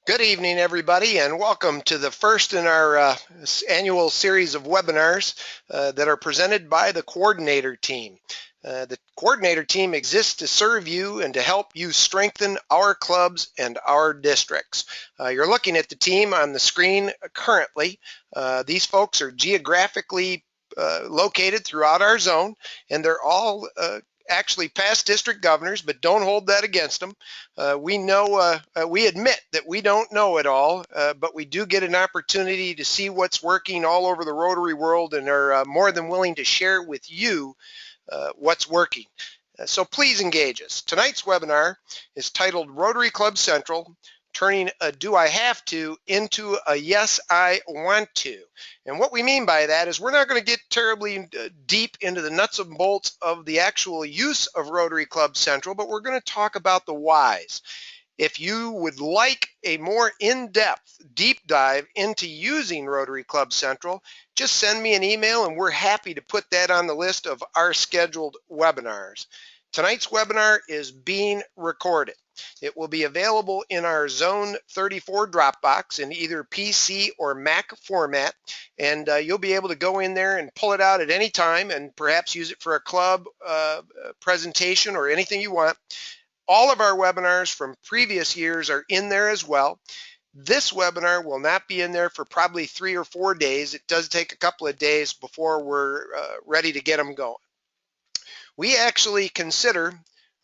Good evening, everybody, and welcome to the first in our annual series of webinars that are presented by the coordinator team. The coordinator team exists to serve you and to help you strengthen our clubs and our districts. You're looking at the team on the screen currently. These folks are geographically located throughout our zone, and they're all actually past district governors, but don't hold that against them. We admit that we don't know it all, but we do get an opportunity to see what's working all over the Rotary world and are more than willing to share with you what's working. So please engage us. Tonight's webinar is titled Rotary Club Central, turning a do I have to into a yes I want to. And what we mean by that is we're not going to get terribly deep into the nuts and bolts of the actual use of Rotary Club Central, but we're going to talk about the whys. If you would like a more in-depth, deep dive into using Rotary Club Central, just send me an email and we're happy to put that on the list of our scheduled webinars. Tonight's webinar is being recorded. It will be available in our Zone 34 Dropbox in either PC or Mac format, and you'll be able to go in there and pull it out at any time and perhaps use it for a club presentation or anything you want. All of our webinars from previous years are in there as well. This webinar will not be in there for probably 3 or 4 days. It does take a couple of days before we're ready to get them going. We actually consider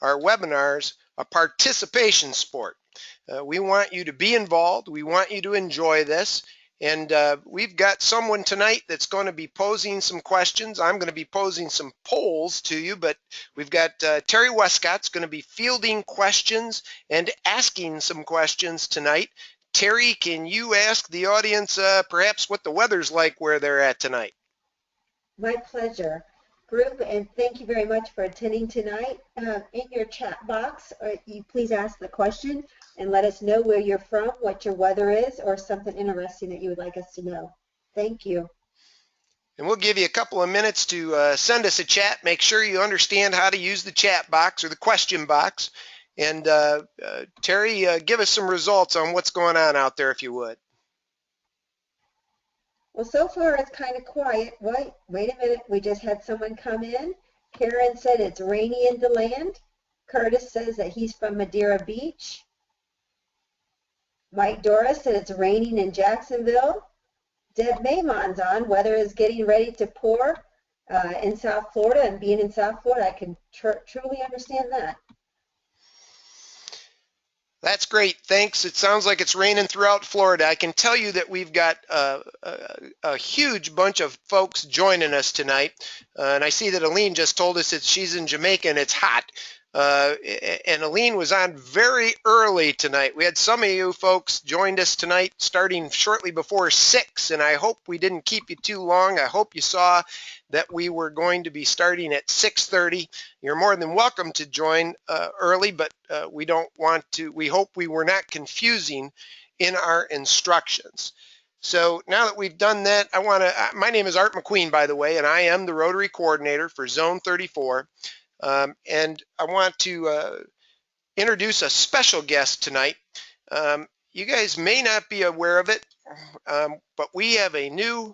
our webinars a participation sport. We want you to be involved. We want you to enjoy this. And we've got someone tonight that's going to be posing some questions. I'm going to be posing some polls to you, but we've got Terry Westcott's going to be fielding questions and asking some questions tonight. Terry, can you ask the audience perhaps what the weather's like where they're at tonight? My pleasure, group, and thank you very much for attending tonight. In your chat box, you please ask the question and let us know where you're from, what your weather is, or something interesting that you would like us to know. Thank you. And we'll give you a couple of minutes to send us a chat. Make sure you understand how to use the chat box or the question box. And Terry, give us some results on what's going on out there, if you would. Well, so far it's kind of quiet. Wait a minute. We just had someone come in. Karen said it's rainy in DeLand. Curtis says that he's from Madeira Beach. Mike Doris said it's raining in Jacksonville. Deb Maymon's on. Weather is getting ready to pour in South Florida, and being in South Florida, I can truly understand that. That's great. Thanks. It sounds like it's raining throughout Florida. I can tell you that we've got a huge bunch of folks joining us tonight. And I see that Aline just told us that she's in Jamaica and it's hot. And Aline was on very early tonight. We had some of you folks joined us tonight starting shortly before 6, and I hope we didn't keep you too long. I hope you saw that we were going to be starting at 6:30. You're more than welcome to join early, but we hope we were not confusing in our instructions. So now that we've done that, my name is Art McQueen, by the way, and I am the Rotary Coordinator for Zone 34. And I want to introduce a special guest tonight. You guys may not be aware of it, but we have a new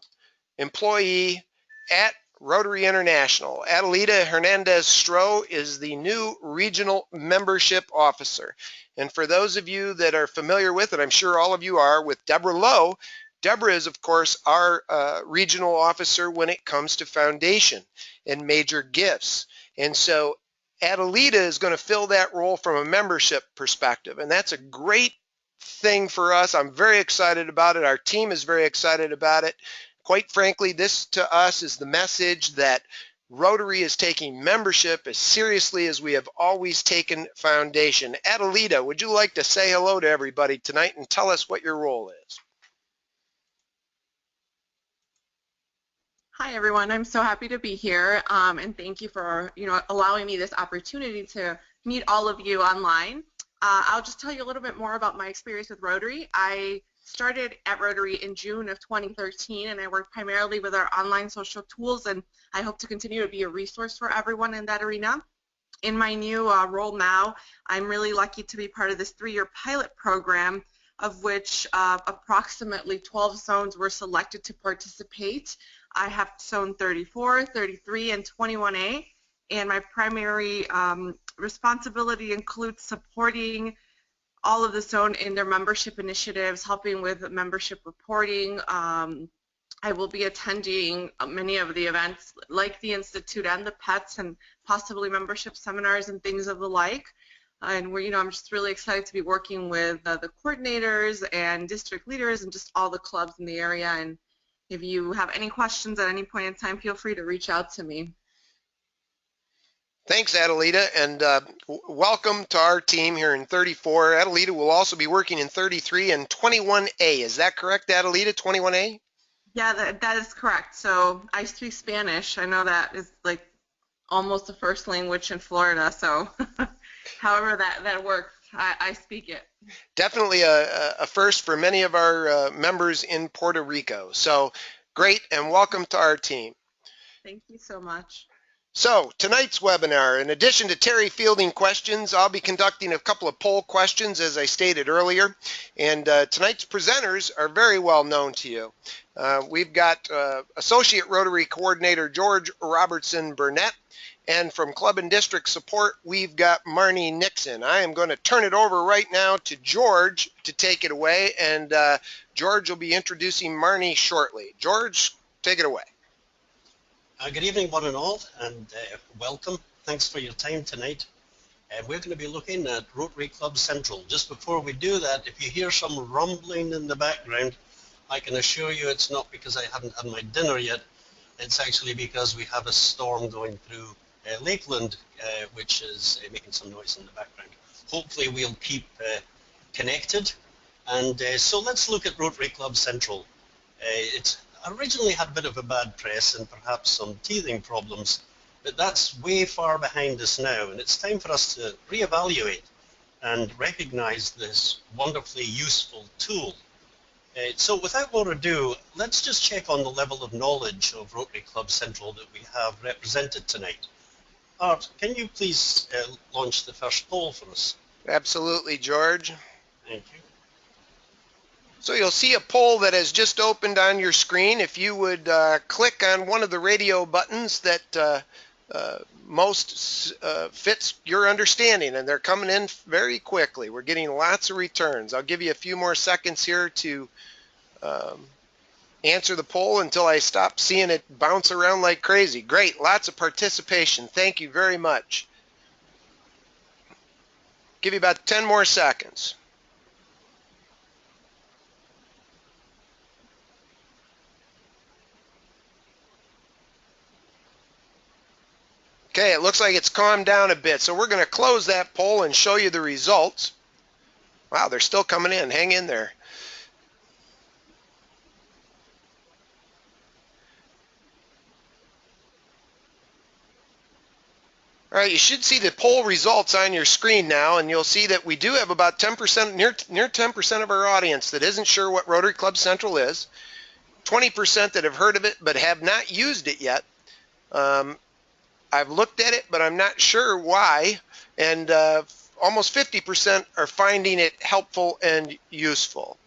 employee at Rotary International. Adelita Hernandez-Stroh is the new Regional Membership Officer. And for those of you that are familiar with, and I'm sure all of you are, with Deborah Lowe, Deborah is, of course, our regional officer when it comes to foundation and major gifts. And so Adelita is going to fill that role from a membership perspective. And that's a great thing for us. I'm very excited about it. Our team is very excited about it. Quite frankly, this to us is the message that Rotary is taking membership as seriously as we have always taken foundation. Adelita, would you like to say hello to everybody tonight and tell us what your role is? Hi everyone, I'm so happy to be here, and thank you for allowing me this opportunity to meet all of you online. I'll just tell you a little bit more about my experience with Rotary. I started at Rotary in June of 2013, and I work primarily with our online social tools, and I hope to continue to be a resource for everyone in that arena. In my new role now, I'm really lucky to be part of this 3-year pilot program of which approximately 12 zones were selected to participate. I have zone 34, 33, and 21A, and my primary responsibility includes supporting all of the zone in their membership initiatives, helping with membership reporting. I will be attending many of the events like the Institute and the PETS and possibly membership seminars and things of the like. And I'm just really excited to be working with the coordinators and district leaders and just all the clubs in the area. And if you have any questions at any point in time, feel free to reach out to me. Thanks, Adelita, and welcome to our team here in 34. Adelita will also be working in 33 and 21A. Is that correct, Adelita, 21A? Yeah, that is correct. So I speak Spanish. I know that is like almost the first language in Florida, so however that works, I speak it. Definitely a first for many of our members in Puerto Rico. So great, and welcome to our team. Thank you so much. So tonight's webinar, in addition to Terry fielding questions, I'll be conducting a couple of poll questions as I stated earlier. And tonight's presenters are very well known to you. We've got Associate Rotary Coordinator George Robertson Burnett. And from Club and District Support, we've got Marnie Nixon. I am going to turn it over right now to George to take it away. And George will be introducing Marnie shortly. George, take it away. Good evening, one and all, and welcome. Thanks for your time tonight. We're going to be looking at Rotary Club Central. Just before we do that, if you hear some rumbling in the background, I can assure you it's not because I haven't had my dinner yet. It's actually because we have a storm going through Lakeland, which is making some noise in the background. Hopefully we'll keep connected. And so let's look at Rotary Club Central. It's originally had a bit of a bad press and perhaps some teething problems, but that's way far behind us now, and it's time for us to reevaluate and recognize this wonderfully useful tool. So without more ado, let's just check on the level of knowledge of Rotary Club Central that we have represented tonight. Art, can you please launch the first poll for us? Absolutely, George. Thank you. So you'll see a poll that has just opened on your screen. If you would click on one of the radio buttons that most fits your understanding, and they're coming in very quickly. We're getting lots of returns. I'll give you a few more seconds here to answer the poll until I stop seeing it bounce around like crazy. Great, lots of participation. Thank you very much. Give you about 10 more seconds. Okay, it looks like it's calmed down a bit, so we're going to close that poll and show you the results. Wow, they're still coming in. Hang in there. All right, you should see the poll results on your screen now, and you'll see that we do have about 10%, near 10% of our audience that isn't sure what Rotary Club Central is, 20% that have heard of it but have not used it yet. I've looked at it, but I'm not sure why, and almost 50% are finding it helpful and useful.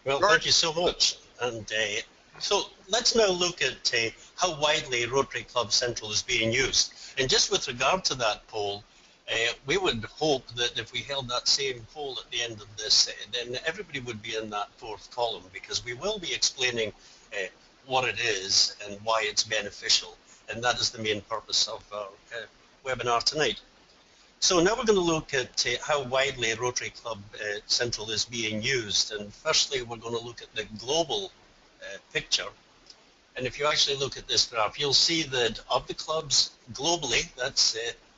Well, thank you so much. And so let's now look at how widely Rotary Club Central is being used. And just with regard to that poll, we would hope that if we held that same poll at the end of this, then everybody would be in that fourth column, because we will be explaining what it is and why it's beneficial, and that is the main purpose of our webinar tonight. So now we're going to look at how widely Rotary Club Central is being used, and firstly we're going to look at the global picture. And if you actually look at this graph, you'll see that of the clubs globally, that's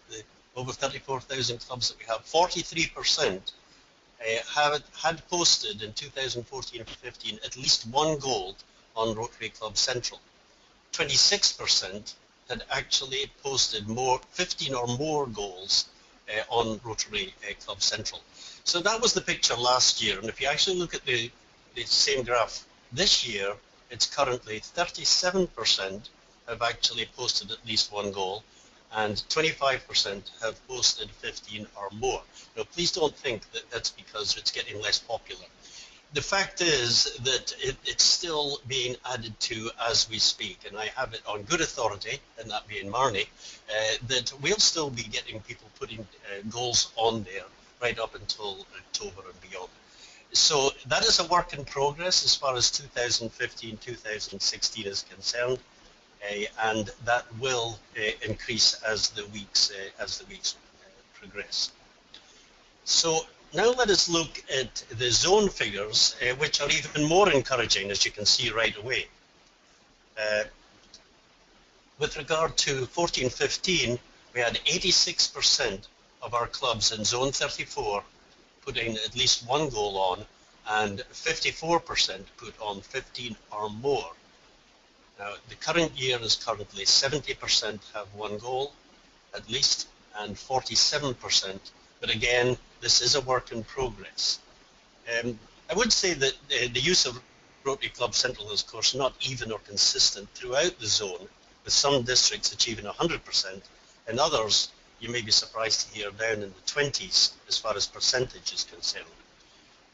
the over 34,000 clubs that we have, 43% had posted in 2014-15 at least one goal on Rotary Club Central. 26% had actually posted 15 or more goals on Rotary Club Central. So that was the picture last year, and if you actually look at the same graph this year, it's currently 37% have actually posted at least one goal, and 25% have posted 15 or more. Now, please don't think that that's because it's getting less popular. The fact is that it's still being added to as we speak, and I have it on good authority, and that being Marnie, that we'll still be getting people putting goals on there right up until October and beyond. So that is a work in progress as far as 2015-2016 is concerned, and that will increase as the weeks progress. So now let us look at the zone figures, which are even more encouraging, as you can see right away. With regard to 14-15, we had 86% of our clubs in Zone 34 putting at least one goal on, and 54% put on 15 or more. Now, the current year is currently 70% have one goal, at least, and 47%, but again, this is a work in progress. I would say that the use of Rotary Club Central is, of course, not even or consistent throughout the zone, with some districts achieving 100%, and others, you may be surprised to hear, down in the 20s as far as percentage is concerned.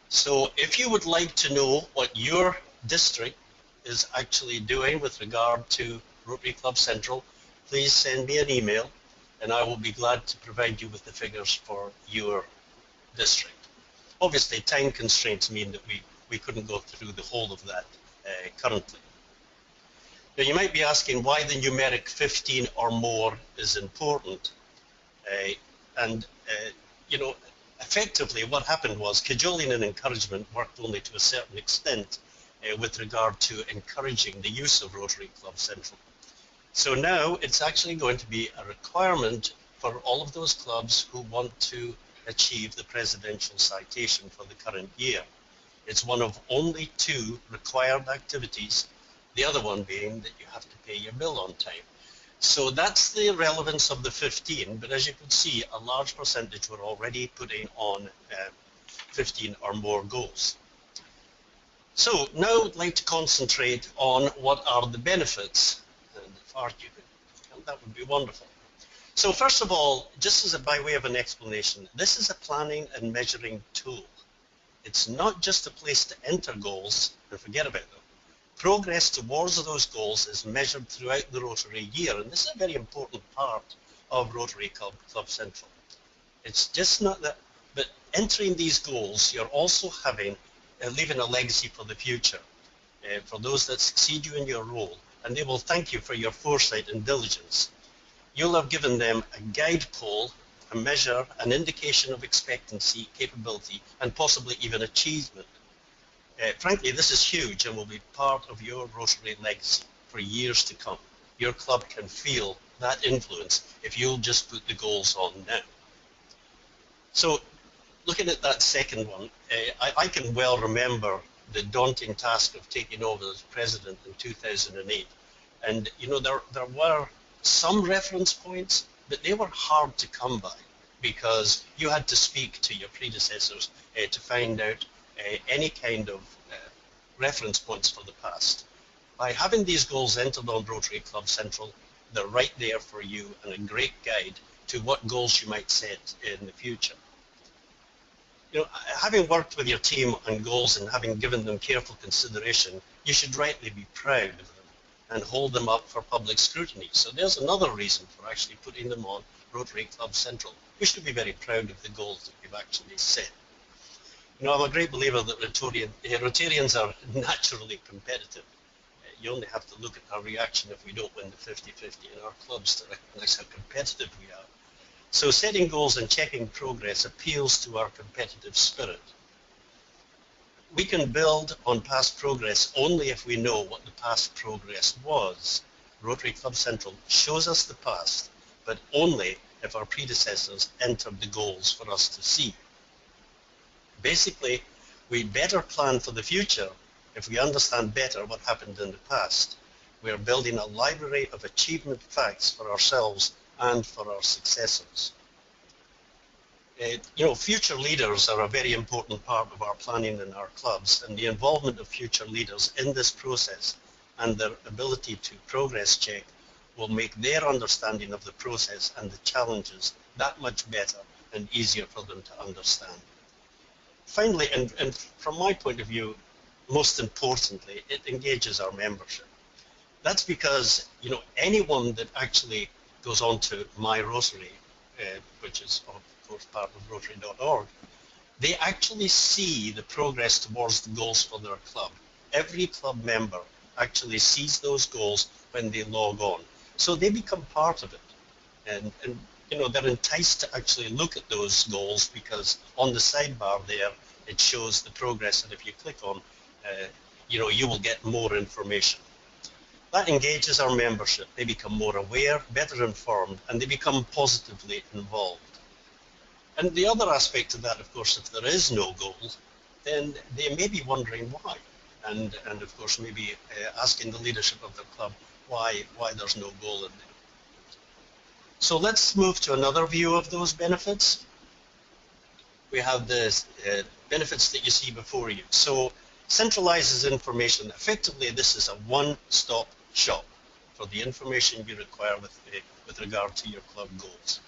So if you would like to know what your district is actually doing with regard to Rotary Club Central, please send me an email, and I will be glad to provide you with the figures for your district. Obviously, time constraints mean that we couldn't go through the whole of that currently. Now, you might be asking why the numeric 15 or more is important. You know, effectively what happened was cajoling and encouragement worked only to a certain extent with regard to encouraging the use of Rotary Club Central. So now it's actually going to be a requirement for all of those clubs who want to achieve the presidential citation for the current year. It's one of only 2 required activities, the other one being that you have to pay your bill on time. So that's the relevance of the 15, but as you can see, a large percentage were already putting on 15 or more goals. So now I'd like to concentrate on what are the benefits, and if Art you could, that would be wonderful. So first of all, just as by way of an explanation, this is a planning and measuring tool. It's not just a place to enter goals and forget about them. Progress towards those goals is measured throughout the Rotary year, and this is a very important part of Rotary Club Central. It's just not that, but entering these goals, you're also leaving a legacy for the future, for those that succeed you in your role, and they will thank you for your foresight and diligence. You'll have given them a guide pole, a measure, an indication of expectancy, capability, and possibly even achievement. Frankly, this is huge and will be part of your Rotary legacy for years to come. Your club can feel that influence if you'll just put the goals on now. So, looking at that second one, I can well remember the daunting task of taking over as president in 2008. And, you know, there were some reference points, but they were hard to come by because you had to speak to your predecessors to find out any kind of reference points for the past. By having these goals entered on Rotary Club Central, they're right there for you and a great guide to what goals you might set in the future. You know, having worked with your team on goals and having given them careful consideration, you should rightly be proud of them and hold them up for public scrutiny. So there's another reason for actually putting them on Rotary Club Central. We should be very proud of the goals that we've actually set. You know, I'm a great believer that Rotarians are naturally competitive. You only have to look at our reaction if we don't win the 50-50 in our clubs to recognize how competitive we are. So setting goals and checking progress appeals to our competitive spirit. We can build on past progress only if we know what the past progress was. Rotary Club Central shows us the past, but only if our predecessors entered the goals for us to see. Basically, we better plan for the future if we understand better what happened in the past. We are building a library of achievement facts for ourselves and for our successors. You know, future leaders are a very important part of our planning in our clubs, and the involvement of future leaders in this process and their ability to progress check will make their understanding of the process and the challenges that much better and easier for them to understand. Finally, and from my point of view, most importantly, it engages our membership. That's because, you know, anyone that actually goes on to My Rotary, which is of course part of Rotary.org, they actually see the progress towards the goals for their club. Every club member actually sees those goals when they log on. So they become part of it. And you know, they're enticed to actually look at those goals because on the sidebar there, it shows the progress. And if you click on, you know, you will get more information. That engages our membership. They become more aware, better informed, and they become positively involved. And the other aspect of that, of course, if there is no goal, then they may be wondering why. And of course, maybe asking the leadership of the club why there's no goal in there. So let's move to another view of those benefits. We have the benefits that you see before you. So centralizes information. Effectively, this is a one-stop shop for the information you require with regard to your club goals.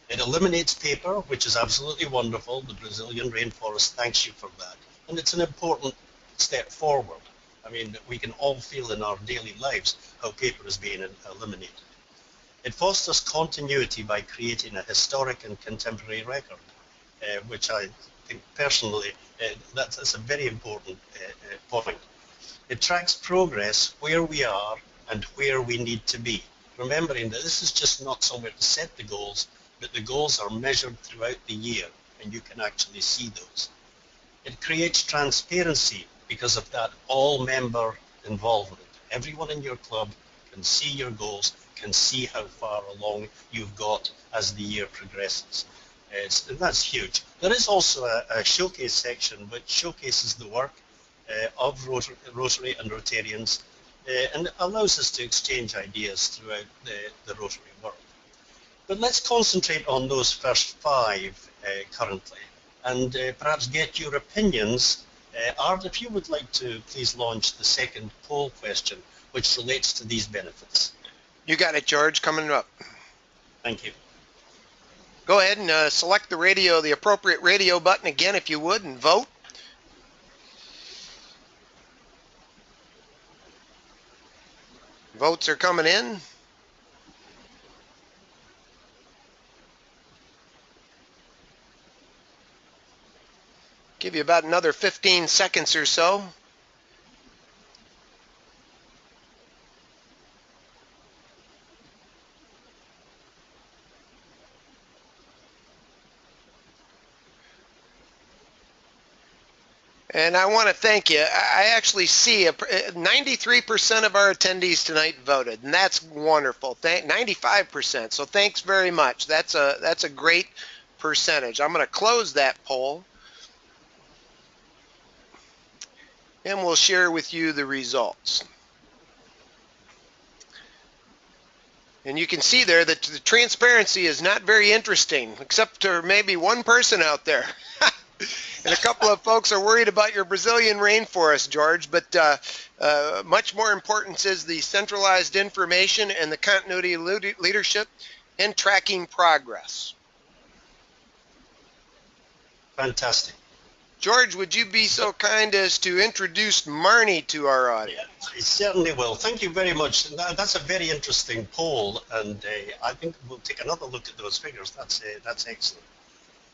It eliminates paper, which is absolutely wonderful. The Brazilian rainforest thanks you for that. And it's an important step forward. I mean, we can all feel in our daily lives how paper is being eliminated. It fosters continuity by creating a historic and contemporary record, which I think personally, that's a very important point. It tracks progress where we are and where we need to be, remembering that this is just not somewhere to set the goals, but the goals are measured throughout the year, and you can actually see those. It creates transparency because of that all-member involvement. Everyone in your club can see your goals, can see how far along you've got as the year progresses. And that's huge. There is also a showcase section which showcases the work of Rotary and Rotarians and allows us to exchange ideas throughout the Rotary world. But let's concentrate on those first five currently and perhaps get your opinions. Art, if you would like to please launch the second poll question, which relates to these benefits. You got it, George, coming up. Thank you. Go ahead and select the appropriate radio button again, if you would, and vote. Votes are coming in. Give you about another 15 seconds or so. And I want to thank you. I actually see 93% of our attendees tonight voted, and that's wonderful. 95%. So thanks very much. That's a great percentage. I'm going to close that poll, and we'll share with you the results. And you can see there that the transparency is not very interesting, except to maybe one person out there. And a couple of folks are worried about your Brazilian rainforest, George, but much more important is the centralized information and the continuity of leadership and tracking progress. Fantastic. George, would you be so kind as to introduce Marnie to our audience? Yeah, I certainly will. Thank you very much. That's a very interesting poll, and I think we'll take another look at those figures. That's excellent.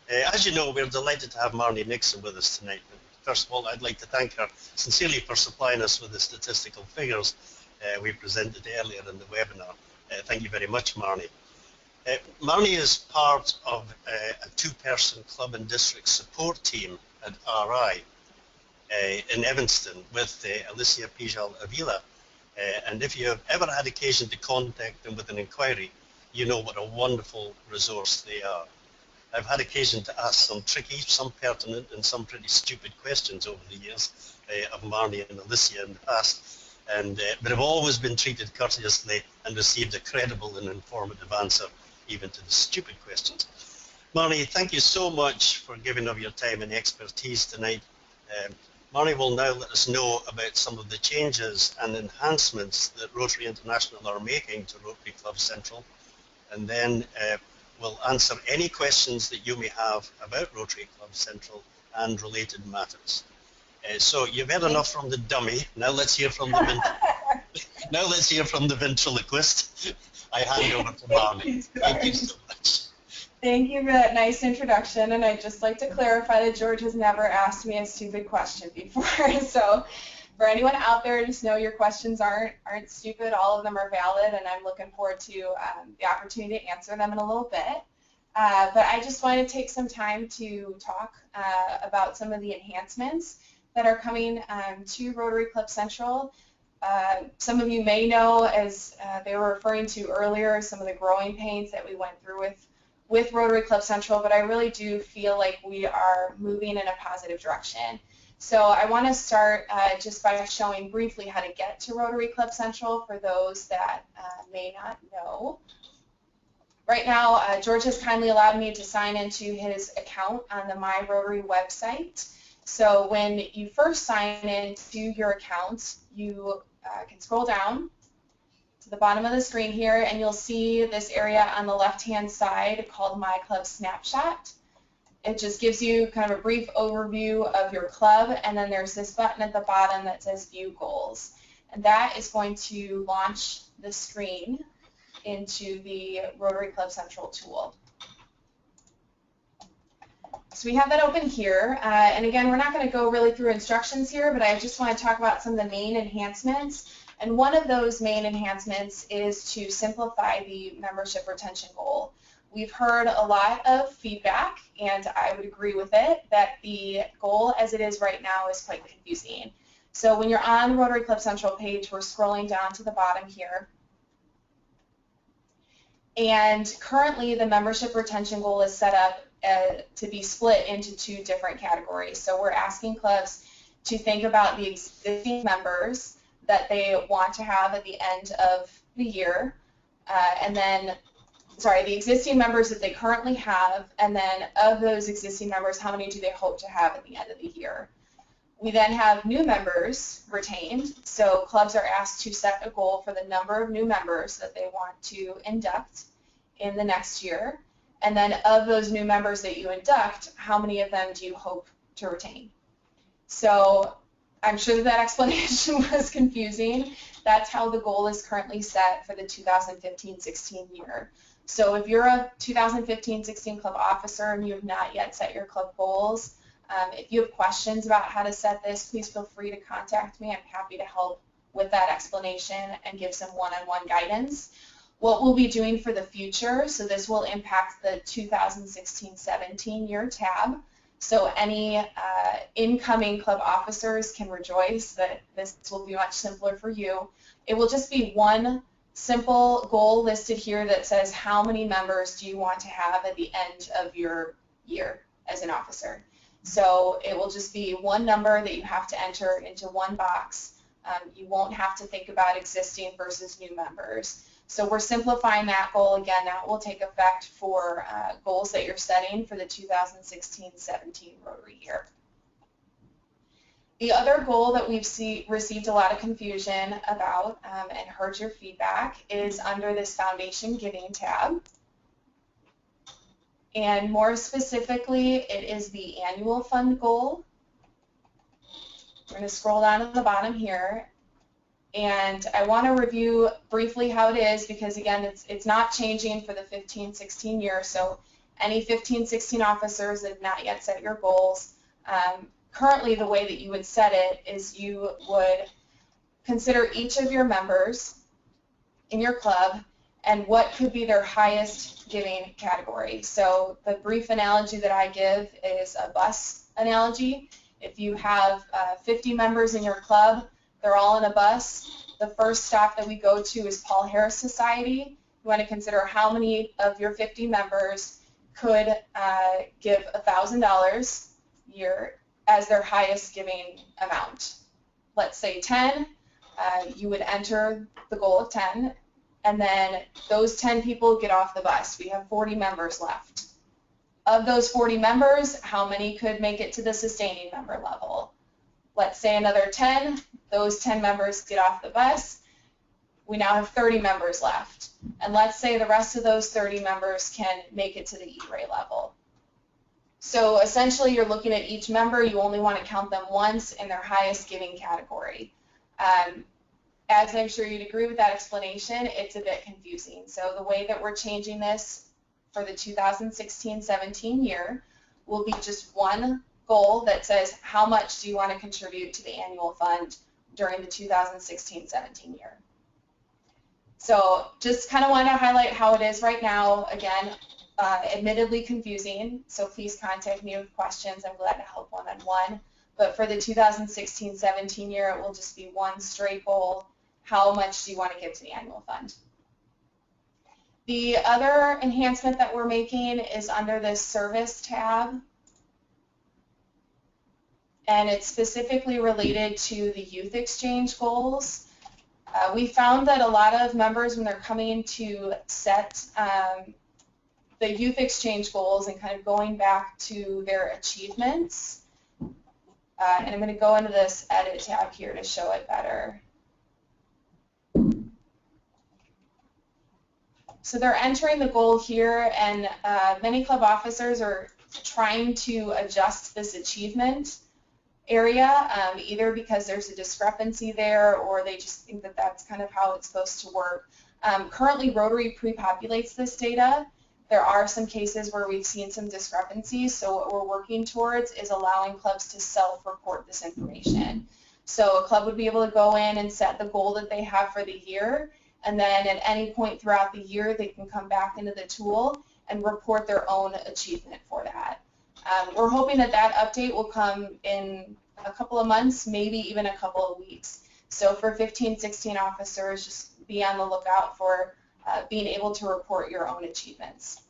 As you know, we're delighted to have Marnie Nixon with us tonight. First of all, I'd like to thank her sincerely for supplying us with the statistical figures we presented earlier in the webinar. Thank you very much, Marnie. Marnie is part of a two-person club and district support team at RI in Evanston with Alicia Pijal Avila. And if you have ever had occasion to contact them with an inquiry, you know what a wonderful resource they are. I've had occasion to ask some tricky, some pertinent, and some pretty stupid questions over the years of Marnie and Alicia in the past, but have always been treated courteously and received a credible and informative answer, even to the stupid questions. Marnie, thank you so much for giving of your time and expertise tonight. Marnie will now let us know about some of the changes and enhancements that Rotary International are making to Rotary Club Central, and then we'll answer any questions that you may have about Rotary Club Central and related matters. So you've had enough from the dummy. Now let's hear from the ventriloquist. I hand over to Marnie. Thank you so much. Thank you for that nice introduction, and I'd just like to clarify that George has never asked me a stupid question before. So for anyone out there, just know your questions aren't stupid. All of them are valid, and I'm looking forward to the opportunity to answer them in a little bit. But I just want to take some time to talk about some of the enhancements that are coming to Rotary Club Central. Some of you may know, as they were referring to earlier, some of the growing pains that we went through with Rotary Club Central, but I really do feel like we are moving in a positive direction. So I want to start just by showing briefly how to get to Rotary Club Central for those that may not know. Right now, George has kindly allowed me to sign into his account on the My Rotary website. So when you first sign into your account, you can scroll down to the bottom of the screen here, and you'll see this area on the left-hand side called My Club Snapshot. It just gives you kind of a brief overview of your club, and then there's this button at the bottom that says View Goals. And that is going to launch the screen into the Rotary Club Central tool. So we have that open here, and again, we're not going to go really through instructions here, but I just want to talk about some of the main enhancements. And one of those main enhancements is to simplify the membership retention goal. We've heard a lot of feedback, and I would agree with it, that the goal as it is right now is quite confusing. So when you're on the Rotary Club Central page, we're scrolling down to the bottom here. And currently the membership retention goal is set up to be split into two different categories. So we're asking clubs to think about the existing members that they want to have at the end of the year, the existing members that they currently have, and then of those existing members, how many do they hope to have at the end of the year. We then have new members retained, so clubs are asked to set a goal for the number of new members that they want to induct in the next year, and then of those new members that you induct, how many of them do you hope to retain. So I'm sure that explanation was confusing. That's how the goal is currently set for the 2015-16 year. So if you're a 2015-16 club officer and you have not yet set your club goals, if you have questions about how to set this, please feel free to contact me. I'm happy to help with that explanation and give some one-on-one guidance. What we'll be doing for the future, so this will impact the 2016-17 year tab. So any incoming club officers can rejoice that this will be much simpler for you. It will just be one simple goal listed here that says how many members do you want to have at the end of your year as an officer. So it will just be one number that you have to enter into one box. You won't have to think about existing versus new members. So we're simplifying that goal. Again, that will take effect for goals that you're setting for the 2016-17 Rotary year. The other goal that we've received a lot of confusion about and heard your feedback is under this Foundation Giving tab. And more specifically, it is the annual fund goal. We're going to scroll down to the bottom here. And I want to review briefly how it is because, again, it's not changing for the 15-16 year. So any 15-16 officers that have not yet set your goals, currently the way that you would set it is you would consider each of your members in your club and what could be their highest giving category. So the brief analogy that I give is a bus analogy. If you have 50 members in your club, they're all in a bus. The first stop that we go to is Paul Harris Society. You want to consider how many of your 50 members could give $1,000 a year as their highest giving amount. Let's say 10, you would enter the goal of 10, and then those 10 people get off the bus. We have 40 members left. Of those 40 members, how many could make it to the sustaining member level? let's say another 10, those 10 members get off the bus. We now have 30 members left. And let's say the rest of those 30 members can make it to the E-Ray level. So essentially you're looking at each member, you only want to count them once in their highest giving category. As I'm sure you'd agree with that explanation, it's a bit confusing. So the way that we're changing this for the 2016-17 year will be just one goal that says how much do you want to contribute to the annual fund during the 2016-17 year. So just kind of want to highlight how it is right now. Again, admittedly confusing, so please contact me with questions. I'm glad to help one-on-one. But for the 2016-17 year, it will just be one straight goal. How much do you want to give to the annual fund? The other enhancement that we're making is under this service tab. And it's specifically related to the youth exchange goals. We found that a lot of members, when they're coming to set the youth exchange goals and kind of going back to their achievements, and I'm going to go into this edit tab here to show it better. So they're entering the goal here, and many club officers are trying to adjust this achievement area, either because there's a discrepancy there or they just think that that's kind of how it's supposed to work. Currently, Rotary pre-populates this data. There are some cases where we've seen some discrepancies, so what we're working towards is allowing clubs to self-report this information. So a club would be able to go in and set the goal that they have for the year, and then at any point throughout the year, they can come back into the tool and report their own achievement for that. We're hoping that that update will come in a couple of months, maybe even a couple of weeks. So for 15-16 officers, just be on the lookout for being able to report your own achievements.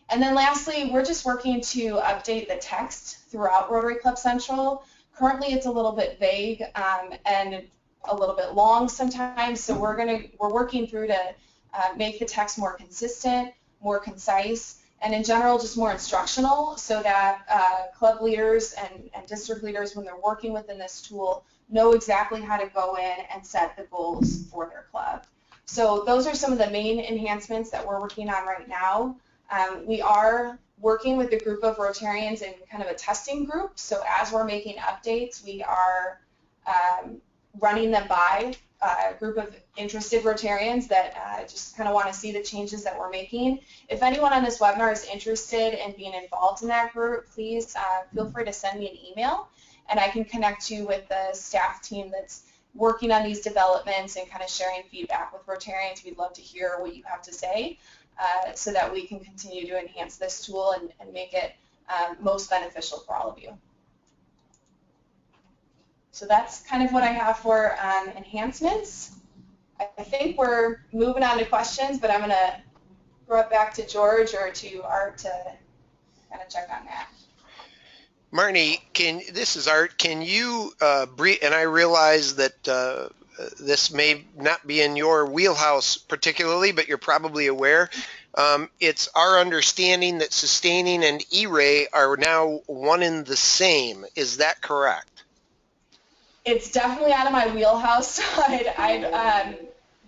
And then lastly, we're just working to update the text throughout Rotary Club Central. Currently, it's a little bit vague and a little bit long sometimes, so we're working through to make the text more consistent, more concise, and in general just more instructional, so that club leaders and district leaders, when they're working within this tool, know exactly how to go in and set the goals for their club. So those are some of the main enhancements that we're working on right now. We are working with a group of Rotarians in kind of a testing group, so as we're making updates, we are running them by a group of interested Rotarians that just kind of want to see the changes that we're making. If anyone on this webinar is interested in being involved in that group, please feel free to send me an email, and I can connect you with the staff team that's working on these developments and kind of sharing feedback with Rotarians. We'd love to hear what you have to say so that we can continue to enhance this tool and make it most beneficial for all of you. So that's kind of what I have for enhancements. I think we're moving on to questions, but I'm going to throw it back to George or to Art to kind of check on that. Marnie, this is Art. Can you and I realize that this may not be in your wheelhouse particularly, but you're probably aware. It's our understanding that sustaining and E-Ray are now one and the same. Is that correct? It's definitely out of my wheelhouse, so I'd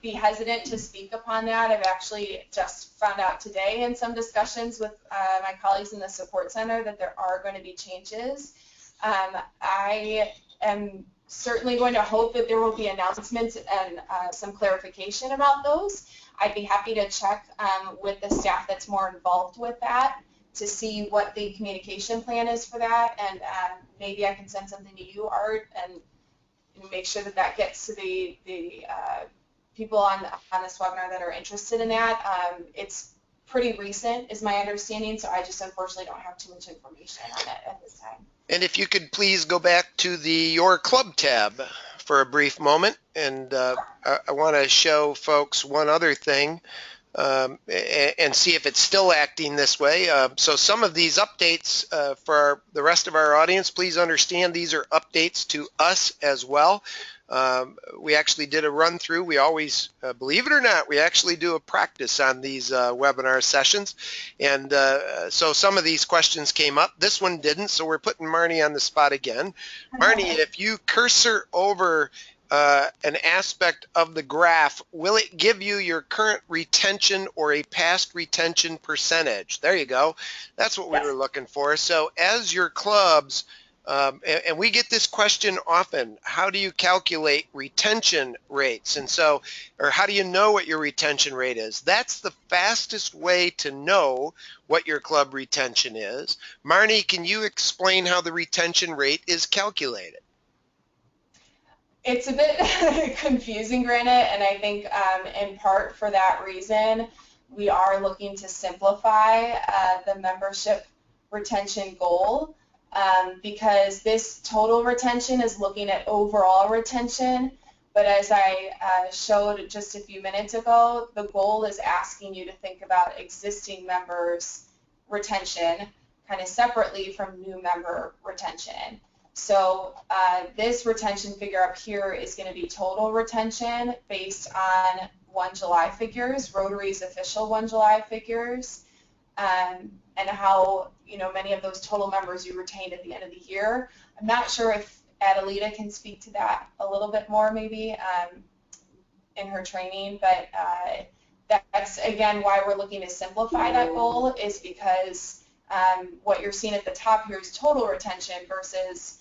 be hesitant to speak upon that. I've actually just found out today in some discussions with my colleagues in the support center that there are going to be changes. I am certainly going to hope that there will be announcements and some clarification about those. I'd be happy to check with the staff that's more involved with that to see what the communication plan is for that, and maybe I can send something to you, Art, and make sure that that gets to the people on this webinar that are interested in that. It's pretty recent, is my understanding, so I just unfortunately don't have too much information on it at this time. And if you could please go back to the Your Club tab for a brief moment, and I want to show folks one other thing and see if it's still acting this way. So some of these updates for the rest of our audience, please understand these are updates to us as well. We actually did a run through. We always, believe it or not, we actually do a practice on these webinar sessions. And so some of these questions came up. This one didn't, so we're putting Marnie on the spot again. Marnie, if you cursor over an aspect of the graph, will it give you your current retention or a past retention percentage? There you go. That's what we were looking for. So as your clubs, and we get this question often, how do you calculate retention rates? And so, or how do you know what your retention rate is? That's the fastest way to know what your club retention is. Marnie, can you explain how the retention rate is calculated? It's a bit confusing, Granite, and I think in part for that reason, we are looking to simplify the membership retention goal because this total retention is looking at overall retention, but as I showed just a few minutes ago, the goal is asking you to think about existing members' retention kind of separately from new member retention. So this retention figure up here is going to be total retention based on 1 July figures, Rotary's official 1 July figures, and how many of those total members you retained at the end of the year. I'm not sure if Adelita can speak to that a little bit more maybe in her training, but that's again why we're looking to simplify that goal is because what you're seeing at the top here is total retention versus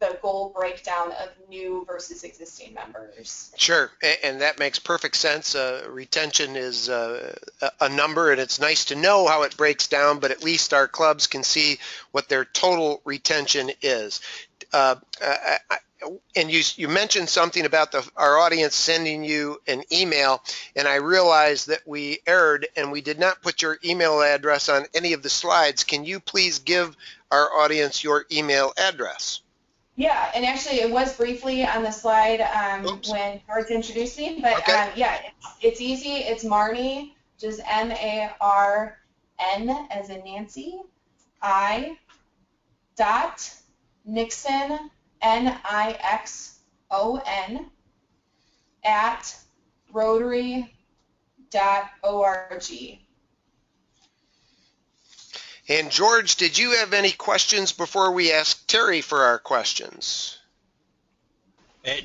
the goal breakdown of new versus existing members. Sure, and that makes perfect sense. Retention is a number, and it's nice to know how it breaks down, but at least our clubs can see what their total retention is. And you mentioned something about our audience sending you an email, and I realized that we erred and we did not put your email address on any of the slides. Can you please give our audience your email address? Yeah, and actually it was briefly on the slide when George introduced me, but okay. Yeah, it's easy. It's Marnie, just M-A-R-N as in Nancy, I dot Nixon, N-I-X-O-N at Rotary.org. And George, did you have any questions before we ask Terry for our questions?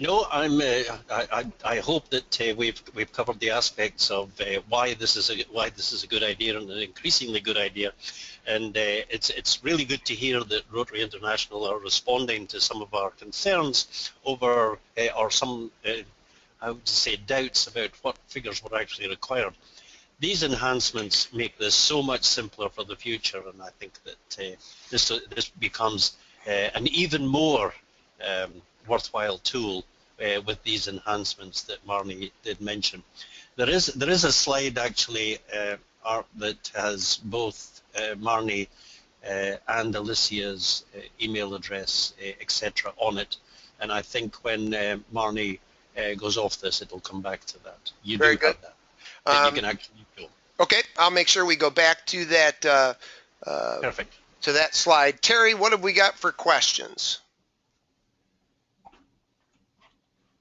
No, I hope that we've covered the aspects of why this is a good idea and an increasingly good idea, and it's really good to hear that Rotary International are responding to some of our concerns over or some I would say doubts about what figures were actually required. These enhancements make this so much simpler for the future, and I think that this becomes an even more worthwhile tool with these enhancements that Marnie did mention. There is a slide actually that has both Marnie and Alicia's email address, etc. on it, and I think when Marnie goes off this, it'll come back to that. You Very do good. have that. You can actually go. Okay, I'll make sure we go back to that. Perfect. To that slide. Terry, what have we got for questions?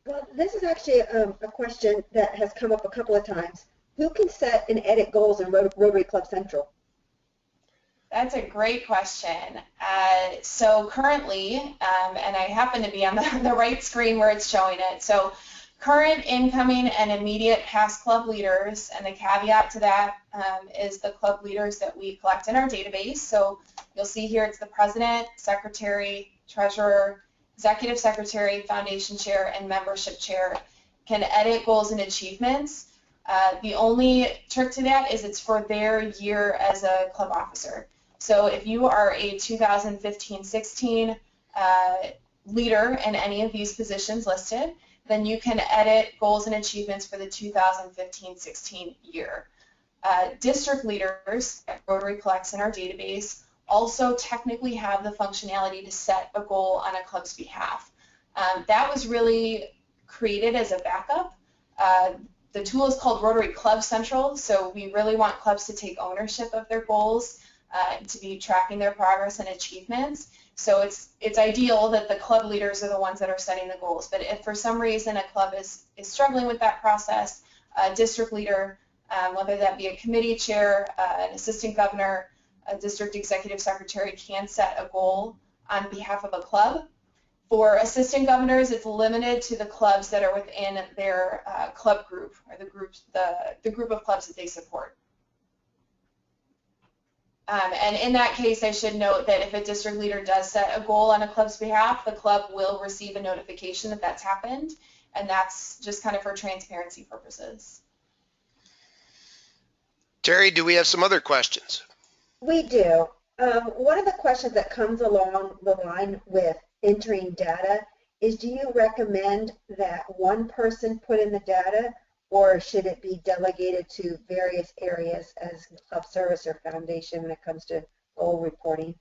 Well, this is actually a question that has come up a couple of times. Who can set and edit goals in Rotary Club Central? That's a great question. So currently, and I happen to be on the right screen where it's showing it, so current, incoming, and immediate past club leaders, and the caveat to that is the club leaders that we collect in our database. So you'll see here it's the president, secretary, treasurer, executive secretary, foundation chair, and membership chair can edit goals and achievements. The only trick to that is it's for their year as a club officer. So if you are a 2015-16 leader in any of these positions listed, then you can edit goals and achievements for the 2015-16 year. District leaders that Rotary collects in our database also technically have the functionality to set a goal on a club's behalf. That was really created as a backup. The tool is called Rotary Club Central, so we really want clubs to take ownership of their goals to be tracking their progress and achievements. So it's ideal that the club leaders are the ones that are setting the goals. But if for some reason a club is struggling with that process, a district leader, whether that be a committee chair, an assistant governor, a district executive secretary, can set a goal on behalf of a club. For assistant governors, it's limited to the clubs that are within their club group, or the group of clubs that they support. And in that case, I should note that if a district leader does set a goal on a club's behalf, the club will receive a notification that that's happened, and that's just kind of for transparency purposes. Terry, do we have some other questions? We do. One of the questions that comes along the line with entering data is, do you recommend that one person put in the data, or should it be delegated to various areas as club service or foundation when it comes to goal reporting?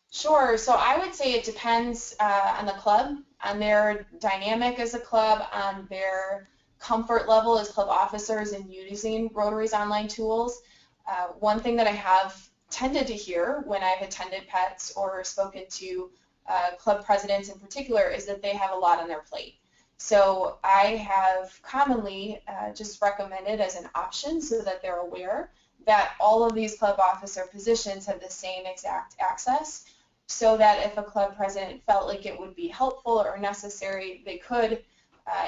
Sure. So I would say it depends on the club, on their dynamic as a club, on their comfort level as club officers in using Rotary's online tools. One thing that I have tended to hear when I've attended PETS or spoken to club presidents in particular is that they have a lot on their plate. So I have commonly just recommended as an option, so that they're aware, that all of these club officer positions have the same exact access, so that if a club president felt like it would be helpful or necessary, they could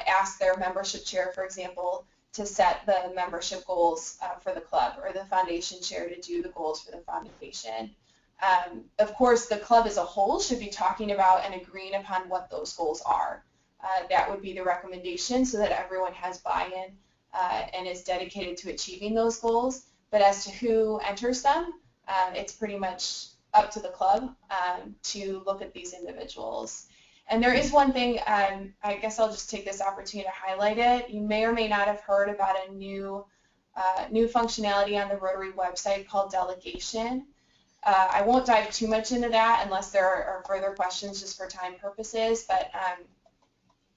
ask their membership chair, for example, to set the membership goals for the club, or the foundation chair to do the goals for the foundation. Of course, the club as a whole should be talking about and agreeing upon what those goals are. That would be the recommendation, so that everyone has buy-in and is dedicated to achieving those goals. But as to who enters them, it's pretty much up to the club to look at these individuals. And there is one thing, I guess I'll just take this opportunity to highlight it. You may or may not have heard about a new functionality on the Rotary website called delegation. I won't dive too much into that unless there are further questions, just for time purposes, but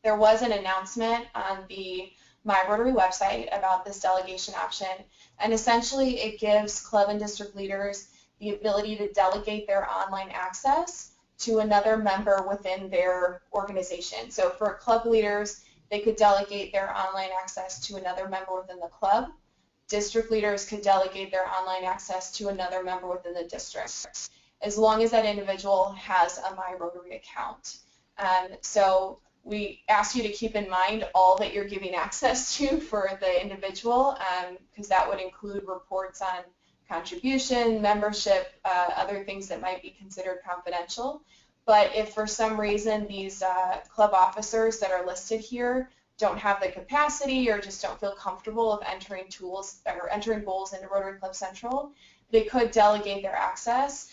there was an announcement on the My Rotary website about this delegation option, and essentially it gives club and district leaders the ability to delegate their online access to another member within their organization. So for club leaders, they could delegate their online access to another member within the club. District leaders could delegate their online access to another member within the district, as long as that individual has a My Rotary account. So we ask you to keep in mind all that you're giving access to for the individual, because that would include reports on contribution, membership, other things that might be considered confidential. But if for some reason these club officers that are listed here don't have the capacity, or just don't feel comfortable of entering tools or entering goals into Rotary Club Central, they could delegate their access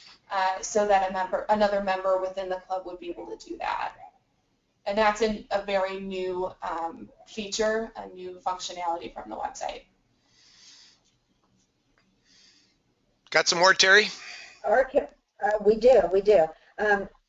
so that another member within the club would be able to do that. And that's a very new feature, a new functionality from the website. Got some more, Terry? We do.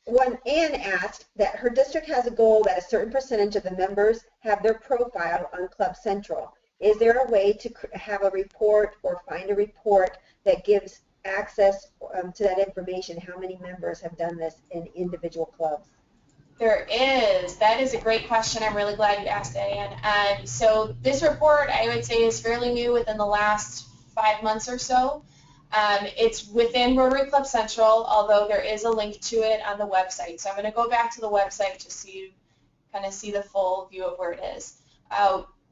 One Ann asked that her district has a goal that a certain percentage of the members have their profile on Club Central. Is there a way to have a report or find a report that gives access to that information? How many members have done this in individual clubs? There is. That is a great question. I'm really glad you asked, Ann. So this report, I would say, is fairly new, within the last 5 months or so. It's within Rotary Club Central, although there is a link to it on the website. So I'm going to go back to the website just so you kind of see the full view of where it is.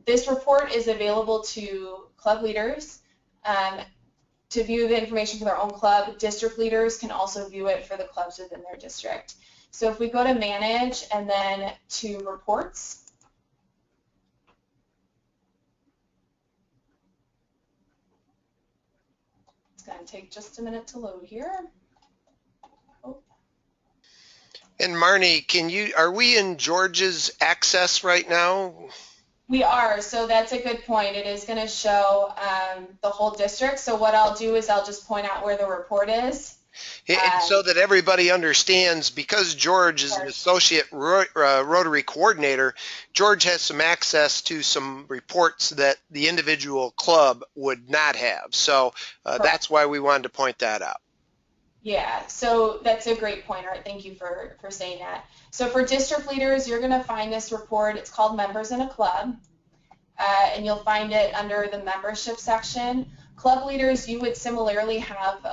This report is available to club leaders to view the information for their own club. District leaders can also view it for the clubs within their district. So if we go to Manage and then to Reports, it's going to take just a minute to load here. Oh. And Marnie, are we in George's access right now? We are, so that's a good point. It is going to show the whole district. So what I'll do is I'll just point out where the report is. And so that everybody understands, because George is an associate Rotary coordinator, George has some access to some reports that the individual club would not have. So that's why we wanted to point that out. Yeah, so that's a great point, Art. Thank you for saying that. So for district leaders, you're going to find this report. It's called Members in a Club, and you'll find it under the membership section. Club leaders, you would similarly have